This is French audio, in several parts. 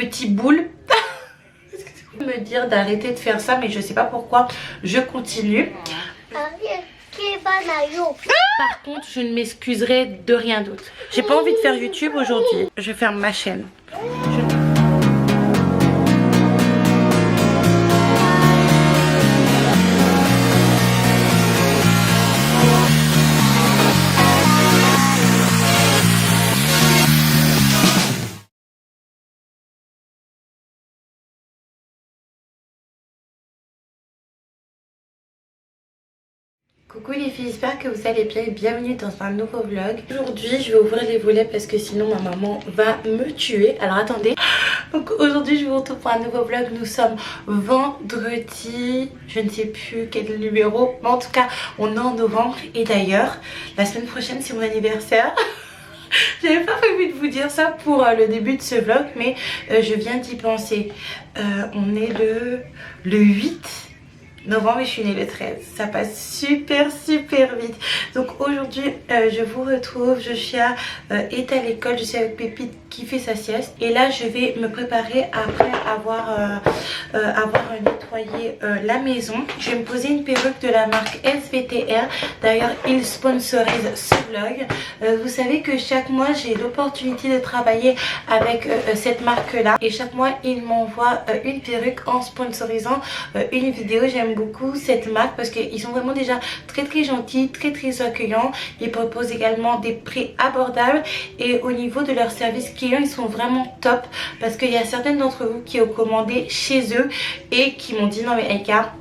petits boules. Me dire d'arrêter de faire ça, mais je sais pas pourquoi je continue. Par contre, je ne m'excuserai de rien d'autre. J'ai pas envie de faire YouTube aujourd'hui. Je ferme ma chaîne. Coucou les filles, j'espère que vous allez bien et bienvenue dans un nouveau vlog. Aujourd'hui je vais ouvrir les volets parce que sinon ma maman va me tuer. Alors attendez. Donc aujourd'hui je vous retrouve pour un nouveau vlog. Nous sommes vendredi, je ne sais plus quel numéro, mais en tout cas on est en novembre. Et d'ailleurs la semaine prochaine c'est mon anniversaire. J'avais pas prévu de vous dire ça pour le début de ce vlog, mais je viens d'y penser. On est le 8 novembre et je suis née le 13. Ça passe super vite. Donc aujourd'hui je vous retrouve. Joshua est à l'école. Je suis avec Pépite qui fait sa sieste. Et là je vais me préparer après avoir nettoyé la maison. Je vais me poser une perruque de la marque SVTR. D'ailleurs ils sponsorisent ce vlog. Vous savez que chaque mois j'ai l'opportunité de travailler avec cette marque là. Et chaque mois ils m'envoient une perruque en sponsorisant une vidéo. J'aime beaucoup cette marque parce qu'ils sont vraiment déjà très gentils, très accueillants. Ils proposent également des prix abordables et au niveau de leur service client ils sont vraiment top parce qu'il y a certaines d'entre vous qui ont commandé chez eux et qui m'ont dit non mais Aïka,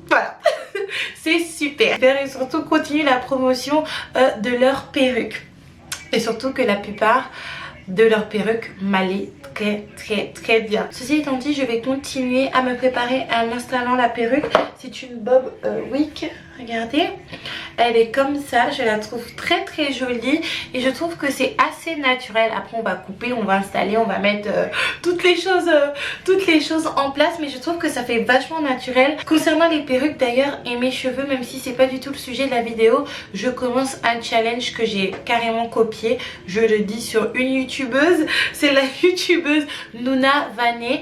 voilà. C'est super. Et surtout continuer la promotion de leurs perruques et surtout que la plupart de leurs perruques m'allaient très bien. Ceci étant dit, je vais continuer à me préparer en installant la perruque. C'est une bob wig, regardez, elle est comme ça. Je la trouve très jolie et je trouve que c'est assez naturel. Après on va couper, on va installer, on va mettre toutes les choses en place, mais je trouve que ça fait vachement naturel. Concernant les perruques d'ailleurs et mes cheveux, même si c'est pas du tout le sujet de la vidéo, je commence un challenge que j'ai carrément copié. Je le dis sur une youtubeuse, c'est la youtubeuse Nuna Vané.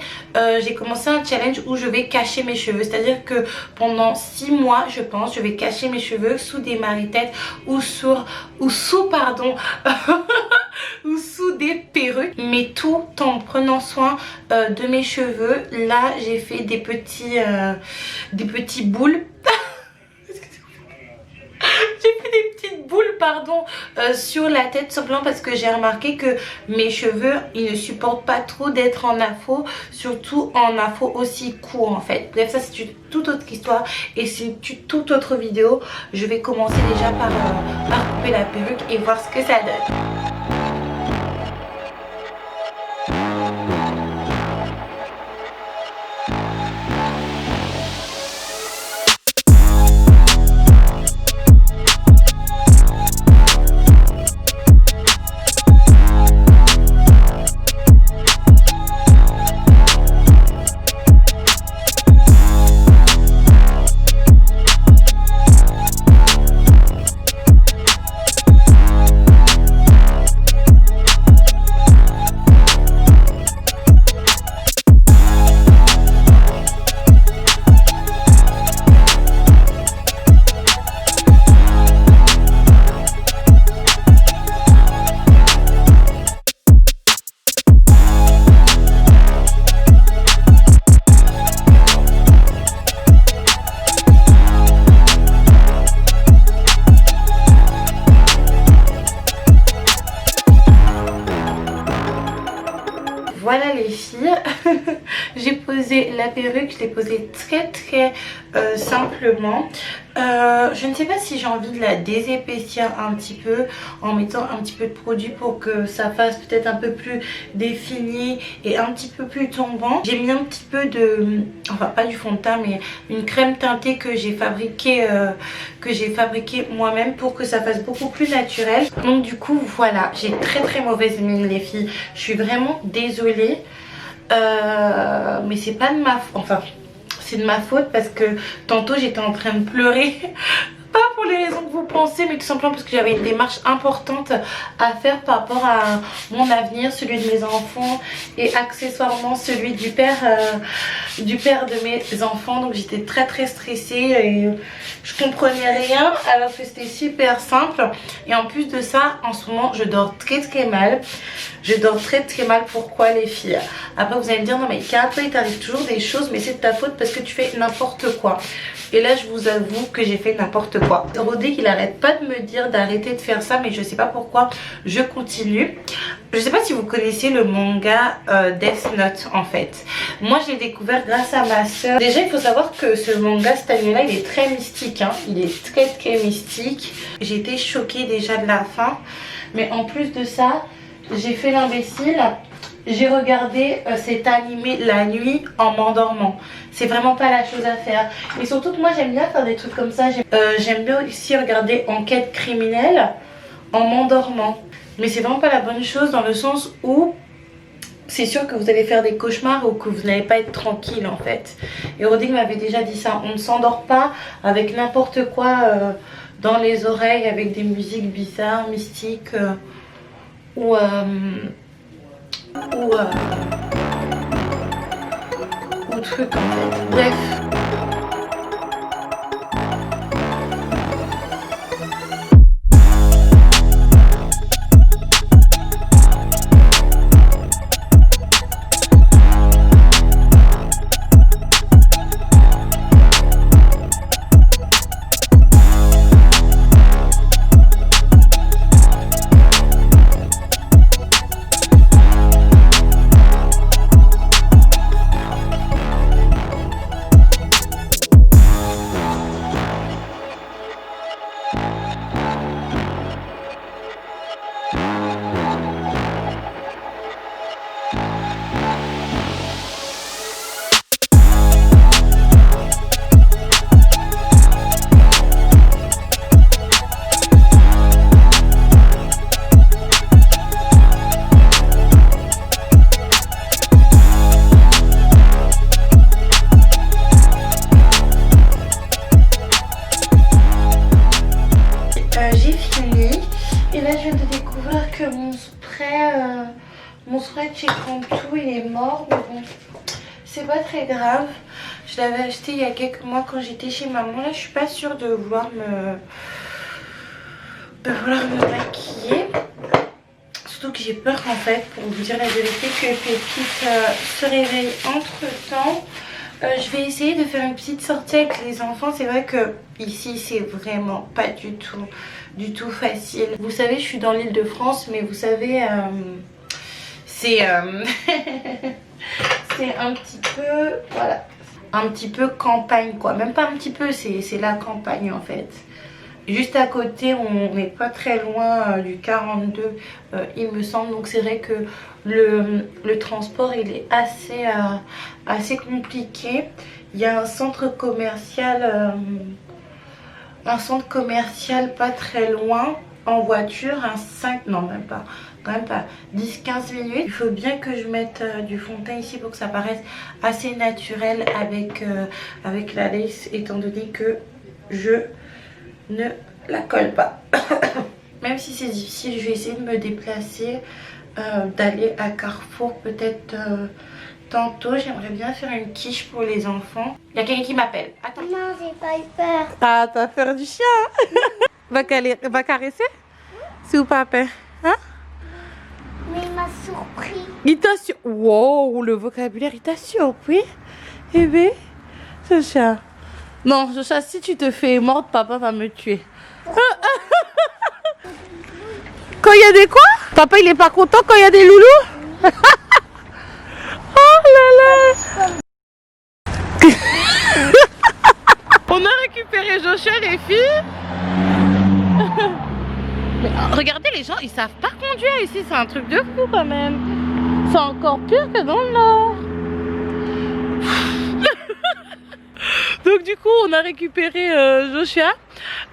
J'ai commencé un challenge où je vais cacher mes cheveux, c'est à dire que pendant 6 mois je pense je vais cacher mes cheveux sous des maritettes ou sous ou sous des perruques, mais tout en prenant soin de mes cheveux. Là j'ai fait des petits boules. J'ai fait des petites boules sur la tête simplement parce que j'ai remarqué que mes cheveux ils ne supportent pas trop d'être en afro, surtout en afro aussi court en fait. Bref, ça c'est une toute autre histoire et c'est une toute autre vidéo. Je vais commencer déjà par couper la perruque et voir ce que ça donne. Voilà les filles, j'ai posé la perruque, je l'ai posée très simplement. Je ne sais pas si j'ai envie de la désépaissir un petit peu en mettant un petit peu de produit pour que ça fasse peut-être un peu plus défini et un petit peu plus tombant. J'ai mis un petit peu de, enfin pas du fond de teint mais une crème teintée que j'ai fabriquée moi-même pour que ça fasse beaucoup plus naturel. Donc du coup voilà, j'ai très mauvaise mine les filles, je suis vraiment désolée. Mais c'est pas de ma faute, enfin c'est de ma faute parce que tantôt j'étais en train de pleurer. Pas pour les raisons que vous penser, mais tout simplement parce que j'avais une démarche importante à faire par rapport à mon avenir, celui de mes enfants et accessoirement celui du père de mes enfants. Donc j'étais très stressée et je comprenais rien alors que c'était super simple. Et en plus de ça, en ce moment je dors très mal. Je dors très mal. Pourquoi les filles? Après vous allez me dire non mais Kat, il t'arrive toujours des choses, mais c'est de ta faute parce que tu fais n'importe quoi. Et là je vous avoue que j'ai fait n'importe quoi. Rodrigue il arrête pas de me dire d'arrêter de faire ça, mais je sais pas pourquoi je continue. Je sais pas si vous connaissez le manga Death Note en fait. Moi je l'ai découvert grâce à ma soeur. Déjà il faut savoir que ce manga, cet anime là, il est très mystique hein. Il est très mystique. J'ai été choquée déjà de la fin. Mais en plus de ça, j'ai fait l'imbécile. J'ai regardé cet animé la nuit en m'endormant. C'est vraiment pas la chose à faire. Et surtout que moi j'aime bien faire des trucs comme ça. J'aime bien aussi regarder enquête criminelle en m'endormant. Mais c'est vraiment pas la bonne chose dans le sens où c'est sûr que vous allez faire des cauchemars ou que vous n'allez pas être tranquille en fait. Et Rodrigue m'avait déjà dit ça. On ne s'endort pas avec n'importe quoi dans les oreilles, avec des musiques bizarres, mystiques ou truc en fait. Bref. Mon spray de chez Cramptou il est mort, mais bon, c'est pas très grave. Je l'avais acheté il y a quelques mois quand j'étais chez maman. Là je suis pas sûre de vouloir me maquiller. Surtout que j'ai peur en fait, pour vous dire la vérité, que Pépite se réveille entre temps. Je vais essayer de faire une petite sortie avec les enfants. C'est vrai que ici c'est vraiment pas du tout facile. Vous savez je suis dans l'Île-de-France, mais vous savez c'est c'est un petit peu, voilà, un petit peu campagne quoi. Même pas un petit peu, c'est la campagne en fait. Juste à côté, on n'est pas très loin du 42 il me semble. Donc c'est vrai que le transport il est assez compliqué. Il y a un centre commercial pas très loin en voiture, un 5, non même pas, quand même pas 10-15 minutes. Il faut bien que je mette du fond de teint ici pour que ça paraisse assez naturel avec la lace, étant donné que je ne la colle pas. Même si c'est difficile, je vais essayer de me déplacer, d'aller à Carrefour peut-être tantôt. J'aimerais bien faire une quiche pour les enfants. Il y a quelqu'un qui m'appelle. Attends. Non, j'ai pas eu peur. Ah, t'as peur du chien? Va caresser? C'est ou pas peur? Hein? Mais il m'a surpris. Il t'a surpris? Wow, le vocabulaire, il t'a surpris? Eh bien, Joshua. Non, Joshua, si tu te fais mordre, papa va me tuer. Quand il y a des quoi? Papa, il est pas content quand il y a des loulous? Oh là là! On a récupéré Joshua, les filles. Mais regardez, les gens, ils savent pas conduire ici. C'est un truc de fou quand même. C'est encore pire que dans le Nord. Donc du coup on a récupéré Joshua.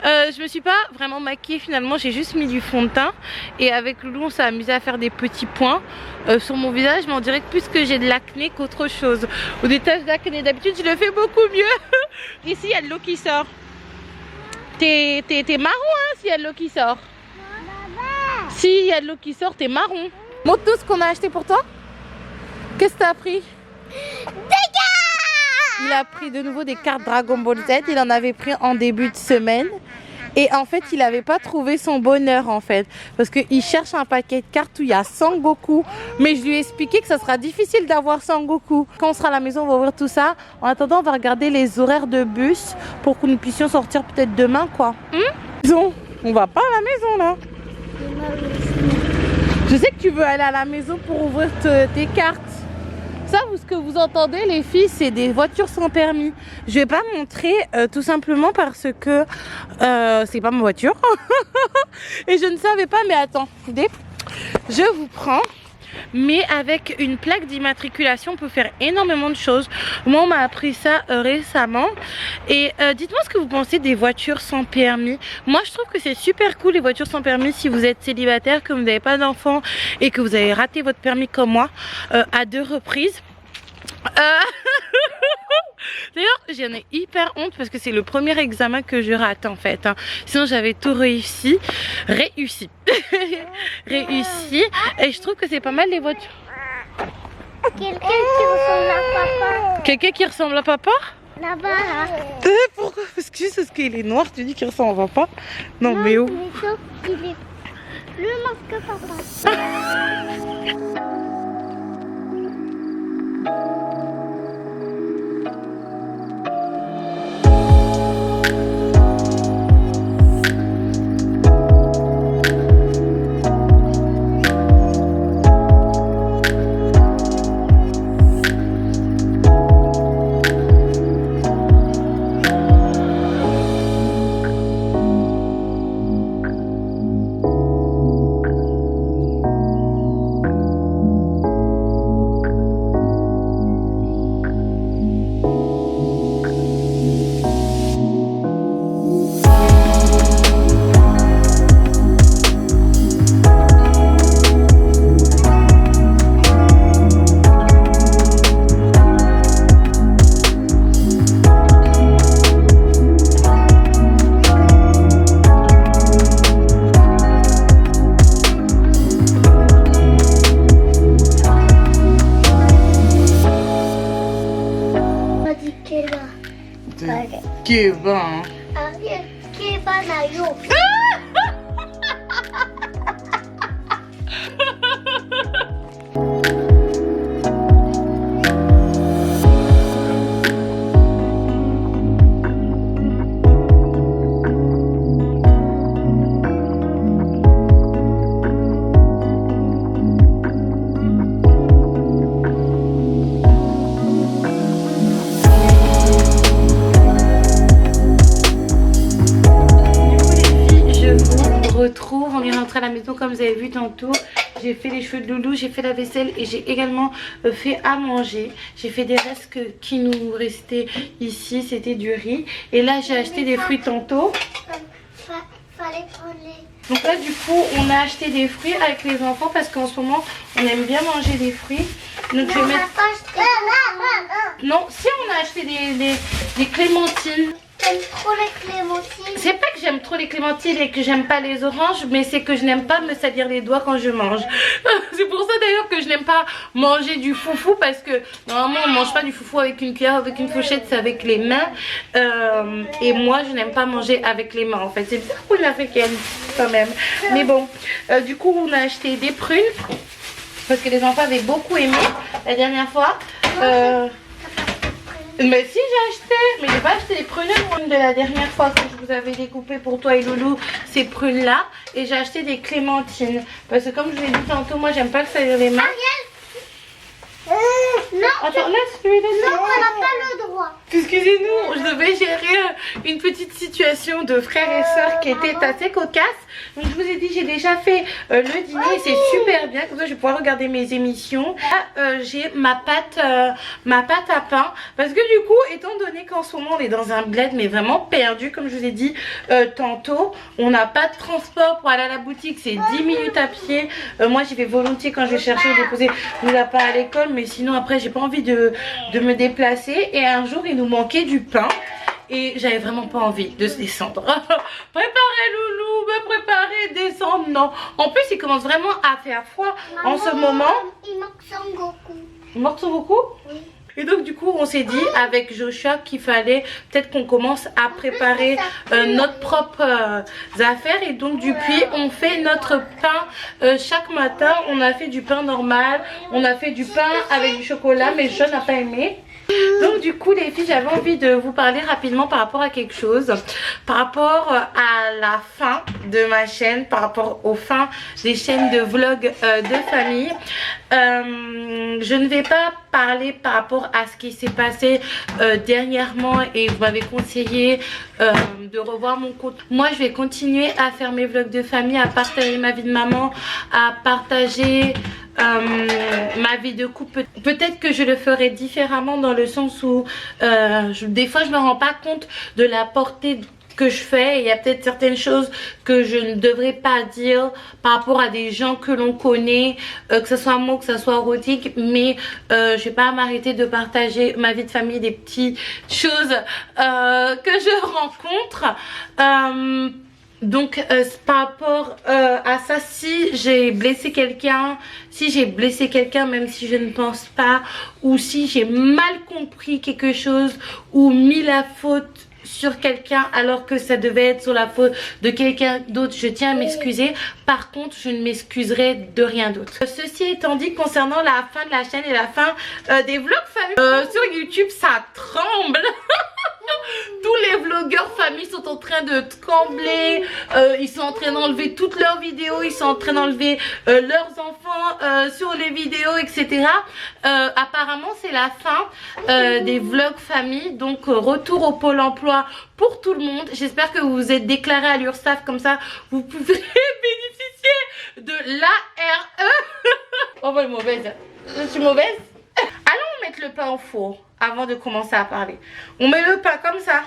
Je me suis pas vraiment maquillée finalement, j'ai juste mis du fond de teint. Et avec Loulou on s'est amusé à faire des petits points sur mon visage. Mais on dirait que plus que j'ai de l'acné qu'autre chose. Ou des taches d'acné, d'habitude je le fais beaucoup mieux. Ici il y a de l'eau qui sort. T'es marron hein, s'il y a de l'eau qui sort. Si il y a de l'eau qui sort, t'es marron. Montre-nous ce qu'on a acheté pour toi. Qu'est-ce que t'as pris? Il a pris de nouveau des cartes Dragon Ball Z. Il en avait pris en début de semaine. Et en fait, il n'avait pas trouvé son bonheur en fait. Parce qu'il cherche un paquet de cartes où il y a Sangoku. Mais je lui ai expliqué que ça sera difficile d'avoir Sangoku. Quand on sera à la maison, on va ouvrir tout ça. En attendant, on va regarder les horaires de bus pour que nous puissions sortir peut-être demain quoi. On va pas à la maison là. Je sais que tu veux aller à la maison pour ouvrir tes cartes. Ça, ce que vous entendez les filles, c'est des voitures sans permis. Je vais pas montrer tout simplement parce que c'est pas ma voiture. Et je ne savais pas, mais attendez, je vous prends. Mais avec une plaque d'immatriculation, on peut faire énormément de choses. Moi, on m'a appris ça récemment. Et dites-moi ce que vous pensez des voitures sans permis. Moi, je trouve que c'est super cool les voitures sans permis si vous êtes célibataire, que vous n'avez pas d'enfant et que vous avez raté votre permis comme moi à 2 reprises. D'ailleurs j'en ai hyper honte parce que c'est le premier examen que je rate en fait hein. Sinon j'avais tout réussi. Réussi et je trouve que c'est pas mal les voitures. Quelqu'un qui ressemble à papa. Quelqu'un qui ressemble à papa? Là-bas. Pourquoi? Parce que juste parce qu'il est noir tu dis qu'il ressemble à papa? Non mais où? Mais sauf qu'il est plus mince que papa. Keba. Keba na yo. On est rentré à la maison comme vous avez vu tantôt. J'ai fait les cheveux de Loulou, j'ai fait la vaisselle et j'ai également fait à manger. J'ai fait des restes qui nous restaient ici, c'était du riz. Et là j'ai acheté des fruits tantôt. Fallait prendre les... Donc là du coup on a acheté des fruits avec les enfants parce qu'en ce moment on aime bien manger des fruits. Donc je vais mettre... Non, si on a acheté des clémentines. J'aime trop les clémentines. C'est pas que j'aime trop les clémentines et que j'aime pas les oranges, mais c'est que je n'aime pas me salir les doigts quand je mange. C'est pour ça d'ailleurs que je n'aime pas manger du foufou, parce que normalement on mange pas du foufou avec une cuillère, avec une fourchette, c'est avec les mains. Et moi je n'aime pas manger avec les mains en fait. C'est bizarre pour une africaine quand même. Mais bon, du coup on a acheté des prunes parce que les enfants avaient beaucoup aimé la dernière fois. Mais si j'ai acheté, mais j'ai pas acheté les prunes de la dernière fois que je vous avais découpé pour toi et Loulou, ces prunes là. Et j'ai acheté des clémentines parce que comme je vous l'ai dit tantôt, moi j'aime pas le salir les mains. Non, attends, laisse-lui laisser. Non, on n'a pas le droit. Excusez-nous, je devais gérer une petite situation de frères et sœurs qui était assez cocasse. Donc je vous ai dit, j'ai déjà fait le dîner et c'est super bien. Comme ça je vais pouvoir regarder mes émissions. Là j'ai ma pâte à pain. Parce que du coup, étant donné qu'en ce moment on est dans un bled mais vraiment perdu, comme je vous ai dit tantôt, on n'a pas de transport pour aller à la boutique, c'est 10 minutes à pied. Moi j'y vais volontiers quand je vais chercher ou déposer mon lapin à l'école, mais sinon après j'ai pas envie de me déplacer. Et un jour il nous manquait du pain et j'avais vraiment pas envie de descendre. Préparer Loulou, me préparer, descendre, non. En plus il commence vraiment à faire froid. Maman, en ce moment. Il manque Son Goku. Il manque Son Goku? Oui. Et donc du coup on s'est dit avec Joshua qu'il fallait peut-être qu'on commence à préparer notre propre affaires. Et donc depuis on fait notre pain chaque matin. On a fait du pain normal, on a fait du pain avec du chocolat, mais John n'a pas aimé. Donc du coup les filles, j'avais envie de vous parler rapidement par rapport à quelque chose, par rapport à la fin de ma chaîne, par rapport aux fins des chaînes de vlog de famille. Je ne vais pas parler par rapport à ce qui s'est passé dernièrement, et vous m'avez conseillé de revoir mon compte. Moi je vais continuer à faire mes vlogs de famille, à partager ma vie de maman, à partager ma vie de couple. Peut-être que je le ferai différemment dans le sens où des fois je me rends pas compte de la portée que je fais. Il y a peut-être certaines choses que je ne devrais pas dire par rapport à des gens que l'on connaît, que ce soit moi, que ce soit érotique, mais je vais pas m'arrêter de partager ma vie de famille, des petites choses que je rencontre. Donc par rapport à ça, si j'ai blessé quelqu'un, même si je ne pense pas, ou si j'ai mal compris quelque chose ou mis la faute sur quelqu'un alors que ça devait être sur la faute de quelqu'un d'autre, je tiens à m'excuser. Par contre je ne m'excuserai de rien d'autre. Ceci étant dit, concernant la fin de la chaîne et la fin des vlogs famille sur YouTube, ça tremble. Tous les vlogueurs famille sont en train de trembler, ils sont en train d'enlever toutes leurs vidéos, ils sont en train d'enlever leurs enfants sur les vidéos, etc. Apparemment c'est la fin des vlogs famille, donc retour au Pôle emploi pour tout le monde. J'espère que vous vous êtes déclaré à l'URSSAF, comme ça vous pouvez bénéficier de l'ARE. Oh bah mauvaise, je suis mauvaise. Allons mettre le pain au four avant de commencer à parler. On met le pain comme ça.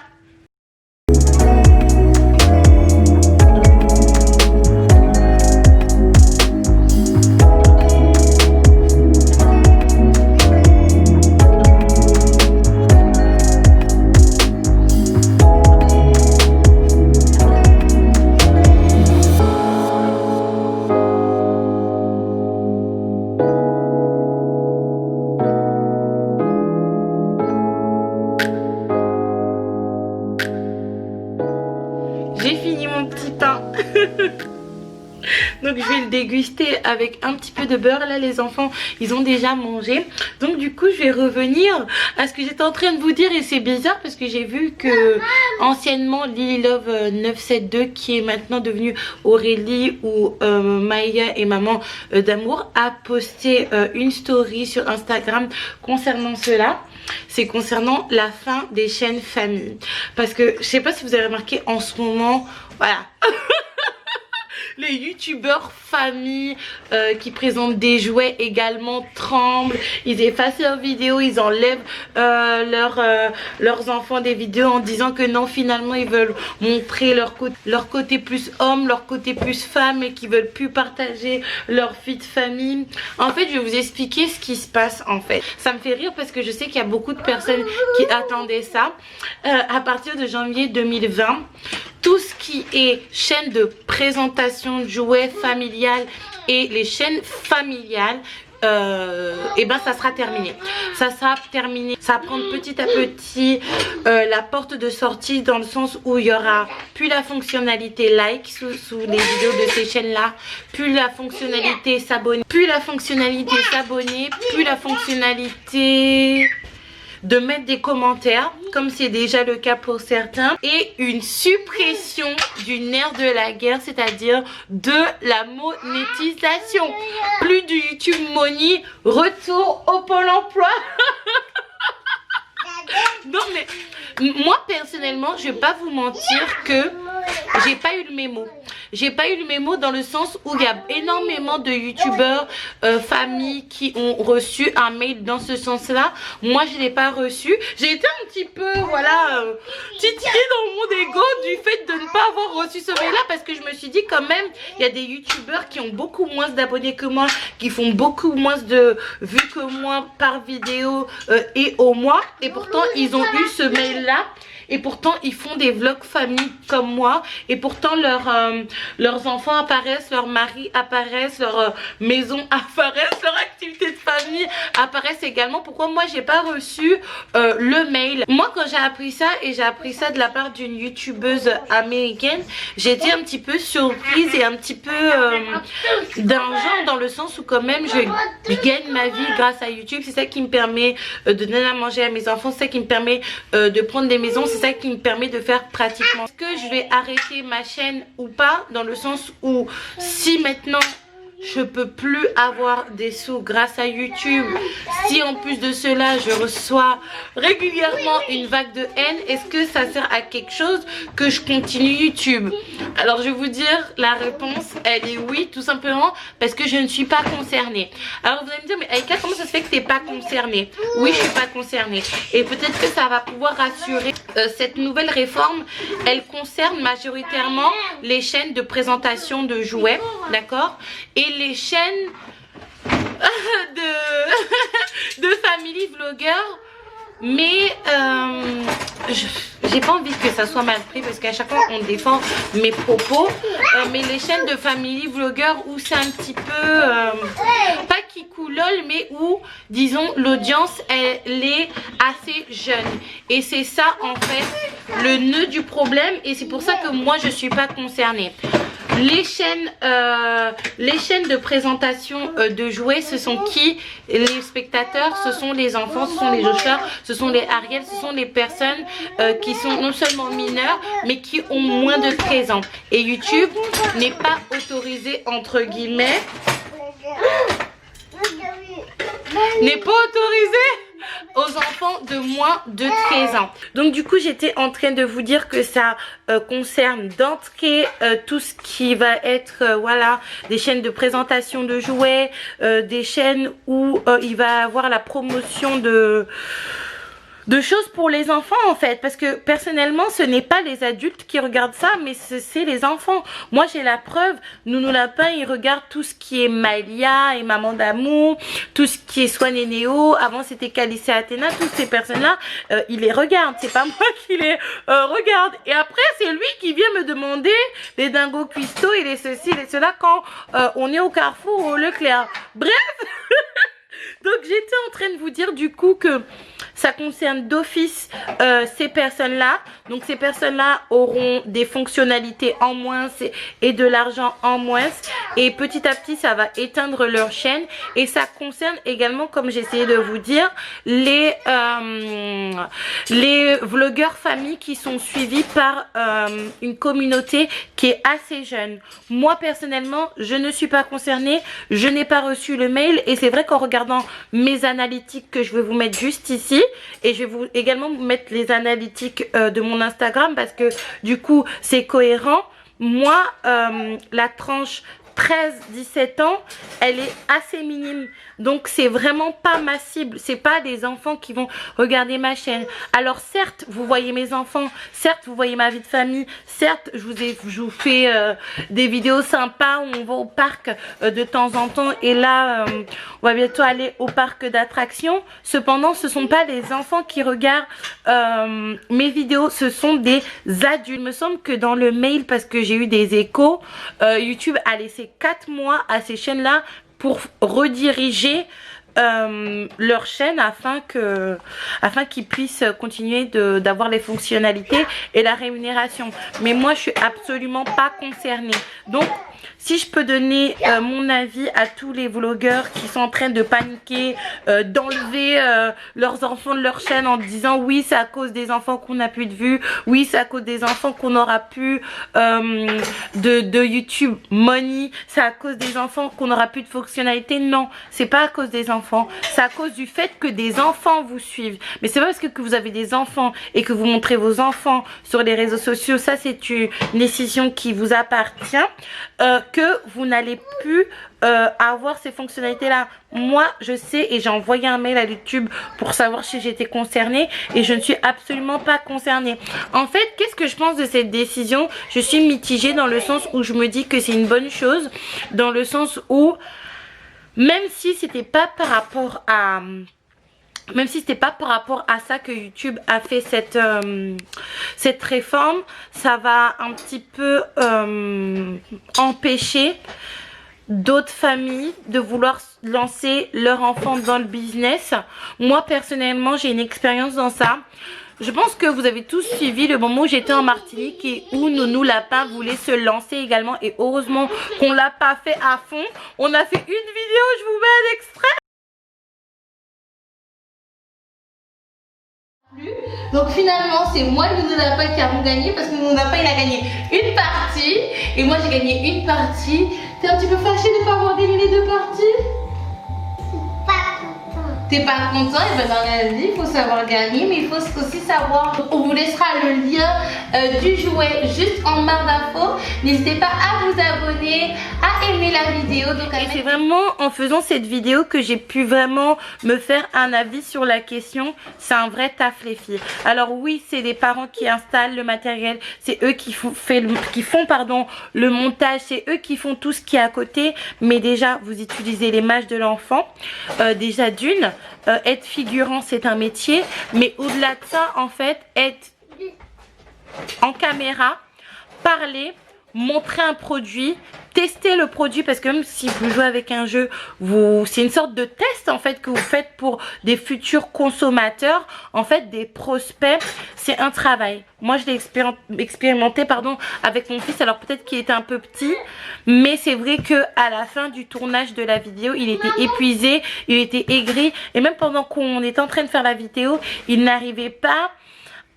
J'ai fini mon petit pain. Donc je vais le déguster avec un petit peu de beurre. Là les enfants ils ont déjà mangé. Donc du coup je vais revenir à ce que j'étais en train de vous dire. Et c'est bizarre parce que j'ai vu que anciennement Lily Love 972, qui est maintenant devenue Aurélie ou Maya et maman d'amour, a posté une story sur Instagram concernant cela. C'est concernant la fin des chaînes famille. Parce que je sais pas si vous avez remarqué en ce moment, voilà. Les youtubeurs famille qui présentent des jouets également tremblent. Ils effacent leurs vidéos, ils enlèvent leurs enfants des vidéos en disant que non, finalement ils veulent montrer leur côté plus homme, leur côté plus femme, et qu'ils veulent plus partager leur vie de famille. En fait je vais vous expliquer ce qui se passe en fait. Ça me fait rire parce que je sais qu'il y a beaucoup de personnes qui attendaient ça. À partir de janvier 2020, tout ce qui est chaîne de présentation de jouets familiales et les chaînes familiales, et ben ça sera terminé. Ça sera terminé. Ça va prendre petit à petit la porte de sortie, dans le sens où il y aura plus la fonctionnalité like sous les vidéos de ces chaînes là, plus la fonctionnalité s'abonner, plus la fonctionnalité de mettre des commentaires, comme c'est déjà le cas pour certains, et une suppression du nerf de la guerre, c'est-à-dire de la monétisation. Plus du YouTube Money, retour au Pôle emploi. Non mais moi personnellement je vais pas vous mentir que j'ai pas eu le mémo. j'ai pas eu le mémo dans le sens où il y a énormément de youtubeurs, familles qui ont reçu un mail dans ce sens-là. Moi, je l'ai pas reçu. J'ai été un petit peu, voilà, titillée dans mon ego du fait de ne pas avoir reçu ce mail-là parce que je me suis dit quand même, il y a des youtubeurs qui ont beaucoup moins d'abonnés que moi, qui font beaucoup moins de vues que moi par vidéo et au mois, et pourtant ils ont eu ce mail-là. Et pourtant ils font des vlogs famille comme moi, et pourtant leurs enfants apparaissent, leurs maris apparaissent, leur maison apparaissent, leur activité de famille apparaissent également. Pourquoi moi j'ai pas reçu le mail? Moi quand j'ai appris ça, et j'ai appris ça de la part d'une youtubeuse américaine, j'étais un petit peu surprise et un petit peu dingue, dans le sens où quand même je gagne ma vie grâce à YouTube. C'est ça qui me permet de donner à manger à mes enfants, c'est ça qui me permet de prendre des maisons, c'est ça qui me permet de faire pratiquement. Est-ce que je vais arrêter ma chaîne ou pas, dans le sens où si maintenant je peux plus avoir des sous grâce à YouTube, si en plus de cela je reçois régulièrement une vague de haine, est-ce que ça sert à quelque chose que je continue YouTube? Alors je vais vous dire, la réponse elle est oui, tout simplement parce que je ne suis pas concernée. Alors vous allez me dire, mais Aïka, comment ça se fait que tu n'es pas concernée? Oui, je suis pas concernée, et peut-être que ça va pouvoir rassurer. Cette nouvelle réforme, elle concerne majoritairement les chaînes de présentation de jouets, d'accord, et les chaînes de family vlogueurs. Mais j'ai pas envie que ça soit mal pris parce qu'à chaque fois on défend mes propos, mais les chaînes de family vlogueurs où c'est un petit peu pas qui coulole, mais où disons l'audience elle est assez jeune, et c'est ça en fait le nœud du problème, et c'est pour ça que moi je suis pas concernée. Les chaînes de présentation de jouets, ce sont qui? Les spectateurs, ce sont les enfants, ce sont les Joshua, ce sont les Ariel, ce sont les personnes qui sont non seulement mineures mais qui ont moins de 13 ans. Et YouTube n'est pas autorisé, entre guillemets, n'est pas autorisé aux enfants de moins de 13 ans. Donc du coup j'étais en train de vous dire que ça concerne d'entrée tout ce qui va être voilà, des chaînes de présentation de jouets, des chaînes où il va avoir la promotion de choses pour les enfants en fait, parce que personnellement ce n'est pas les adultes qui regardent ça, mais c'est les enfants. Moi j'ai la preuve, Nounou Lapin il regarde tout ce qui est Malia et Maman d'amour, tout ce qui est Swan et Néo, avant c'était Calice et Athéna, toutes ces personnes là il les regarde, c'est pas moi qui les regarde. Et après c'est lui qui vient me demander les dingos cuistots et les ceci et cela quand on est au Carrefour ou au Leclerc. Bref. Donc j'étais en train de vous dire du coup que ça concerne d'office ces personnes-là. Donc ces personnes-là auront des fonctionnalités en moins et de l'argent en moins. Et petit à petit, ça va éteindre leur chaîne. Et ça concerne également, comme j'essayais de vous dire, les vlogueurs familles qui sont suivis par une communauté qui est assez jeune. Moi, personnellement, je ne suis pas concernée. Je n'ai pas reçu le mail. Et c'est vrai qu'en regardant mes analytiques que je vais vous mettre juste ici, et je vais vous également vous mettre les analytiques de mon Instagram parce que du coup c'est cohérent. Moi la tranche 13-17 ans elle est assez minime, donc c'est vraiment pas ma cible, c'est pas des enfants qui vont regarder ma chaîne. Alors certes vous voyez mes enfants, certes vous voyez ma vie de famille, certes je vous fais des vidéos sympas où on va au parc de temps en temps, et là on va bientôt aller au parc d'attractions. Cependant ce sont pas les enfants qui regardent mes vidéos, ce sont des adultes. Il me semble que dans le mail, parce que j'ai eu des échos, YouTube a laissé 4 mois à ces chaînes là pour rediriger leur chaîne afin qu'ils puissent continuer d'avoir les fonctionnalités et la rémunération. Mais moi je suis absolument pas concernée. Donc si je peux donner mon avis à tous les vlogueurs qui sont en train de paniquer, d'enlever leurs enfants de leur chaîne en disant oui c'est à cause des enfants qu'on n'a plus de vues, oui c'est à cause des enfants qu'on n'aura plus de YouTube money, c'est à cause des enfants qu'on n'aura plus de fonctionnalité. Non, c'est pas à cause des enfants, c'est à cause du fait que des enfants vous suivent. Mais c'est pas parce que vous avez des enfants et que vous montrez vos enfants sur les réseaux sociaux, ça c'est une décision qui vous appartient, que vous n'allez plus avoir ces fonctionnalités là. Moi je sais et j'ai envoyé un mail à YouTube pour savoir si j'étais concernée et je ne suis absolument pas concernée. En fait, qu'est-ce que je pense de cette décision? Je suis mitigée dans le sens où je me dis que c'est une bonne chose, dans le sens où même si c'était pas par rapport à ça que YouTube a fait cette réforme, ça va un petit peu empêcher d'autres familles de vouloir lancer leur enfant dans le business. Moi personnellement j'ai une expérience dans ça. Je pense que vous avez tous suivi le moment où j'étais en Martinique et où Nounou Lapin voulait se lancer également, et heureusement qu'on l'a pas fait à fond. On a fait une vidéo, je vous mets un extrait. Donc finalement c'est moi et Nounou Lapin qui avons gagné, parce que Nounou Lapin il a gagné une partie et moi j'ai gagné une partie. T'es un petit peu fâché de ne pas avoir gagné les deux parties? Pas content. T'es pas content? Et ben dans la vie il faut savoir gagner, mais il faut aussi savoir. On vous laissera le lien du jouet juste en barre d'infos. N'hésitez pas à vous abonner, à aimer la vidéo. Donc c'est vraiment en faisant cette vidéo que j'ai pu vraiment me faire un avis sur la question. C'est un vrai taf les filles. Alors oui, c'est les parents qui installent le matériel, c'est eux qui font le montage, c'est eux qui font tout ce qui est à côté. Mais déjà vous utilisez l'image de l'enfant, déjà d'une. Être figurant c'est un métier, mais au-delà de ça en fait, être en caméra, parler, montrer un produit, tester le produit, parce que même si vous jouez avec un jeu, c'est une sorte de test en fait que vous faites pour des futurs consommateurs, en fait des prospects. C'est un travail. Moi je l'ai expérimenté avec mon fils, alors peut-être qu'il était un peu petit, mais c'est vrai que à la fin du tournage de la vidéo il était épuisé, il était aigri, et même pendant qu'on était en train de faire la vidéo il n'arrivait pas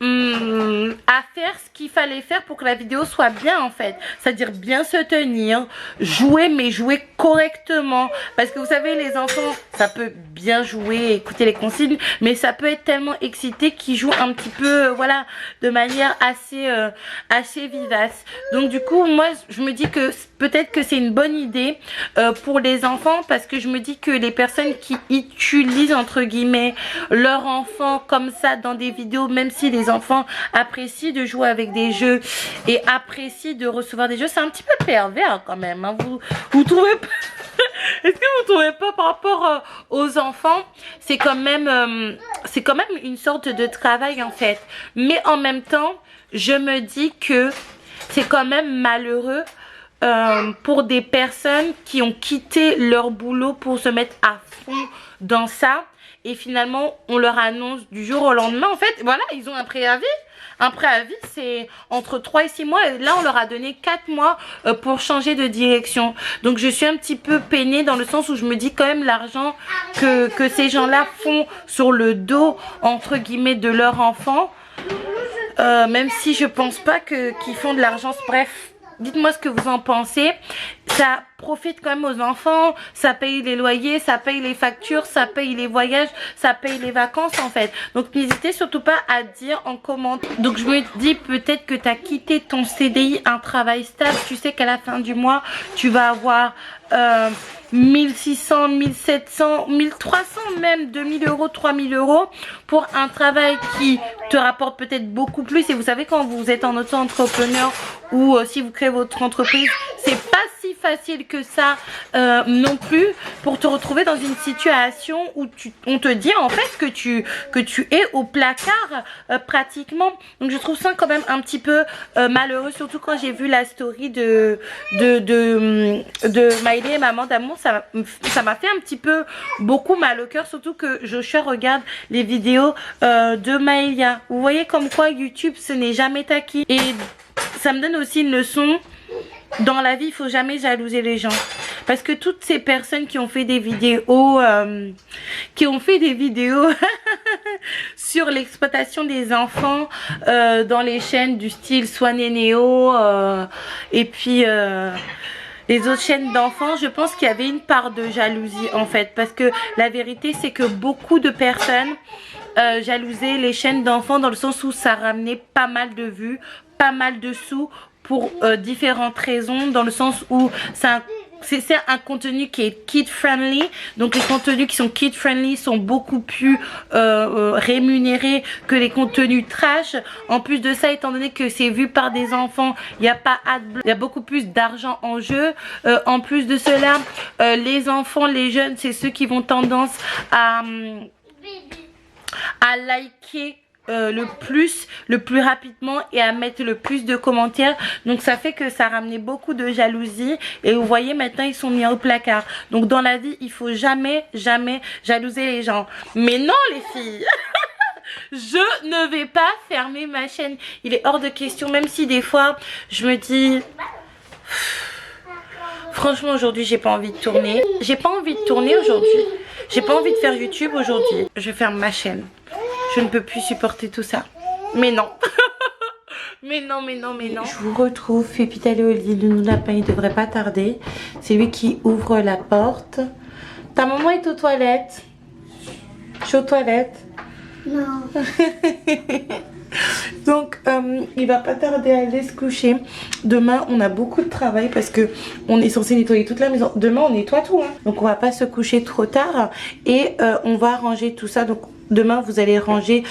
à faire ce qu'il fallait faire pour que la vidéo soit bien en fait, c'est-à-dire bien se tenir, jouer, mais jouer correctement, parce que vous savez les enfants ça peut bien jouer, écouter les consignes, mais ça peut être tellement excité qu'ils jouent un petit peu voilà, de manière assez vivace. Donc du coup moi je me dis que peut-être que c'est une bonne idée pour les enfants, parce que je me dis que les personnes qui utilisent entre guillemets leur enfant comme ça dans des vidéos, même si les enfants apprécient de jouer avec des jeux et apprécient de recevoir des jeux, c'est un petit peu pervers quand même, hein. Vous trouvez pas? Est-ce que vous trouvez pas par rapport aux enfants, c'est quand même une sorte de travail en fait. Mais en même temps je me dis que c'est quand même malheureux pour des personnes qui ont quitté leur boulot pour se mettre à fond dans ça, et finalement on leur annonce du jour au lendemain en fait voilà, ils ont un préavis. Un préavis c'est entre 3 et 6 mois, et là on leur a donné 4 mois pour changer de direction. Donc je suis un petit peu peinée dans le sens où je me dis quand même l'argent que ces gens là font sur le dos entre guillemets de leur enfant, même si je pense pas qu'ils font de l'argent, bref. Dites-moi ce que vous en pensez. Ça profite quand même aux enfants, ça paye les loyers, ça paye les factures, ça paye les voyages, ça paye les vacances en fait. Donc n'hésitez surtout pas à dire en commentaire. Donc je me dis peut-être que tu as quitté ton CDI, un travail stable, tu sais qu'à la fin du mois tu vas avoir 1600, 1700, 1300 même, 2000 €, 3000 € pour un travail qui te rapporte peut-être beaucoup plus. Et vous savez, quand vous êtes en auto-entrepreneur ou si vous créez votre entreprise, c'est pas si facile que ça non plus, pour te retrouver dans une situation où on te dit en fait que tu es au placard pratiquement. Donc je trouve ça quand même un petit peu malheureux, surtout quand j'ai vu la story de Maïlé et Maman d'amour. Ça m'a fait un petit peu beaucoup mal au cœur, surtout que Joshua regarde les vidéos de Maëlia. Vous voyez comme quoi YouTube ce n'est jamais acquis, et ça me donne aussi une leçon dans la vie, il faut jamais jalouser les gens. Parce que toutes ces personnes qui ont fait des vidéos, sur l'exploitation des enfants dans les chaînes du style Swan et Néo et puis les autres chaînes d'enfants, je pense qu'il y avait une part de jalousie en fait. Parce que la vérité, c'est que beaucoup de personnes jalousaient les chaînes d'enfants dans le sens où ça ramenait pas mal de vues, pas mal de sous pour différentes raisons, dans le sens où c'est un contenu qui est kid friendly, donc les contenus qui sont kid friendly sont beaucoup plus rémunérés que les contenus trash. En plus de ça, étant donné que c'est vu par des enfants, il n'y a pas il y a beaucoup plus d'argent en jeu. En plus de cela, les enfants, les jeunes, c'est ceux qui vont tendance à liker le plus rapidement et à mettre le plus de commentaires. Donc ça fait que ça ramenait beaucoup de jalousie. Et vous voyez, maintenant ils sont mis au placard. Donc dans la vie, il faut jamais jalouser les gens. Mais non les filles. Je ne vais pas fermer ma chaîne. Il est hors de question. Même si des fois je me dis, franchement aujourd'hui j'ai pas envie de tourner. J'ai pas envie de tourner aujourd'hui. J'ai pas envie de faire YouTube aujourd'hui. Je ferme ma chaîne. Je ne peux plus supporter tout ça. Mais non. mais non. Je vous retrouve. Pépita est au lit. Le nounou lapin, il devrait pas tarder. C'est lui qui ouvre la porte. Ta maman est aux toilettes. Je suis aux toilettes. Non. Donc il va pas tarder à aller se coucher. Demain on a beaucoup de travail parce que on est censé nettoyer toute la maison. Demain on nettoie tout hein. Donc on va pas se coucher trop tard. Et on va ranger tout ça. Donc demain vous allez ranger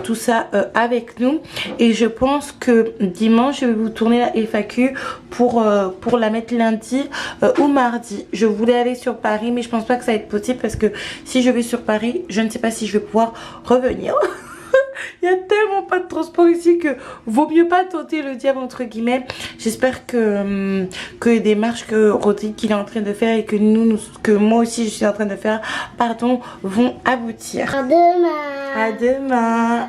tout ça avec nous. Et je pense que dimanche je vais vous tourner la FAQ pour la mettre lundi ou mardi. Je voulais aller sur Paris mais je pense pas que ça va être possible. Parce que si je vais sur Paris, je ne sais pas si je vais pouvoir revenir. Il y a tellement pas de transport ici que vaut mieux pas tenter le diable entre guillemets. J'espère que les démarches que Rodrigue est en train de faire et que que moi aussi je suis en train de faire, pardon, vont aboutir. À demain. À demain.